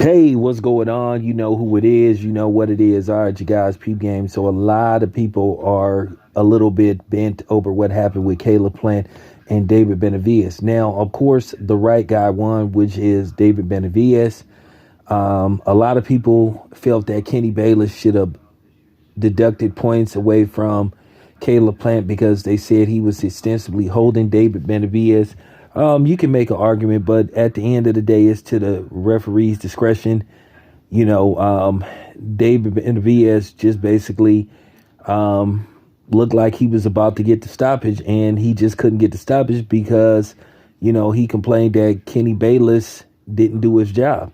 Hey, what's going on? You know who it is. You know what it is. All right, you guys, peep game. So a lot of people are a little bit bent over what happened with Caleb Plant and David Benavidez. Now, of course, the right guy won, which is David Benavidez. A lot of people felt that Kenny Bayless should have deducted points away from Caleb Plant because they said he was extensively holding David Benavidez. You can make an argument, but at the end of the day, it's to the referee's discretion. David Benavidez just basically looked like he was about to get the stoppage, and he just couldn't get the stoppage because, he complained that Kenny Bayless didn't do his job.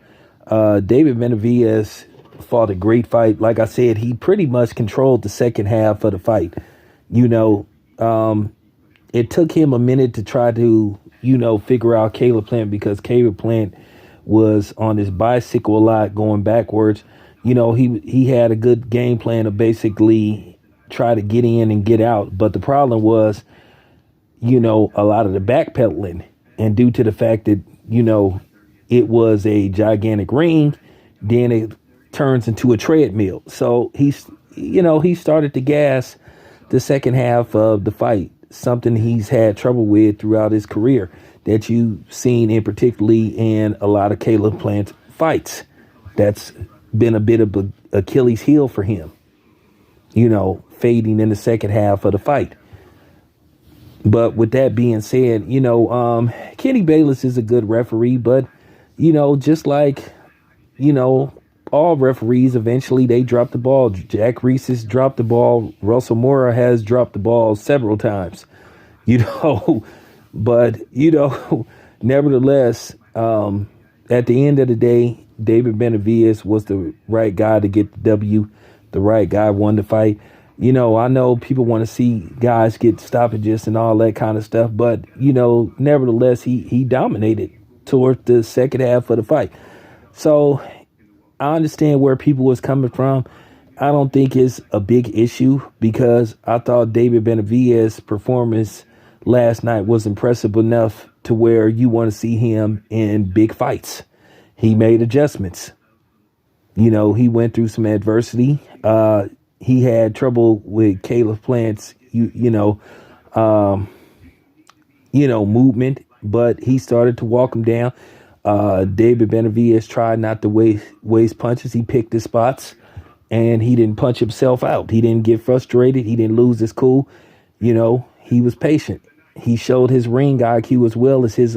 David Benavidez fought a great fight. Like I said, he pretty much controlled the second half of the fight. It took him a minute to try to, figure out Caleb Plant because Caleb Plant was on his bicycle a lot going backwards. He had a good game plan to basically try to get in and get out. But the problem was, a lot of the backpedaling. And due to the fact that, it was a gigantic ring, then it turns into a treadmill. So he started to gas the second half of the fight, something he's had trouble with throughout his career that you've seen in particularly in a lot of Caleb Plant fights. That's been a bit of an Achilles heel for him, fading in the second half of the fight. But with that being said, Kenny Bayless is a good referee, but, just like, all referees, eventually they drop the ball. Jack Reese has dropped the ball. Russell Mora has dropped the ball several times, but, nevertheless, at the end of the day, David Benavidez was the right guy to get the W. The right guy won the fight. I know people want to see guys get stoppages and all that kind of stuff, but, nevertheless, he dominated toward the second half of the fight. So I understand where people was coming from. I don't think it's a big issue because I thought David Benavidez's performance last night was impressive enough to where you want to see him in big fights. He made adjustments. He went through some adversity. He had trouble with Caleb Plant's, movement, but he started to walk him down. David Benavidez tried not to waste punches. He picked his spots, and he didn't punch himself out. He didn't get frustrated. He didn't lose his cool. He was patient. He showed his ring IQ as well as his,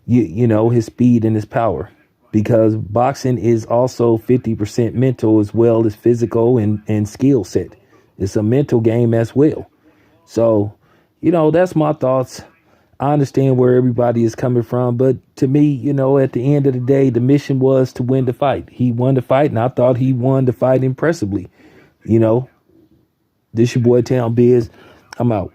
his speed and his power. Because boxing is also 50% mental as well as physical and skill set. It's a mental game as well. So, that's my thoughts. I understand where everybody is coming from. But to me, at the end of the day, the mission was to win the fight. He won the fight, and I thought he won the fight impressively. This your boy Town Biz. I'm out.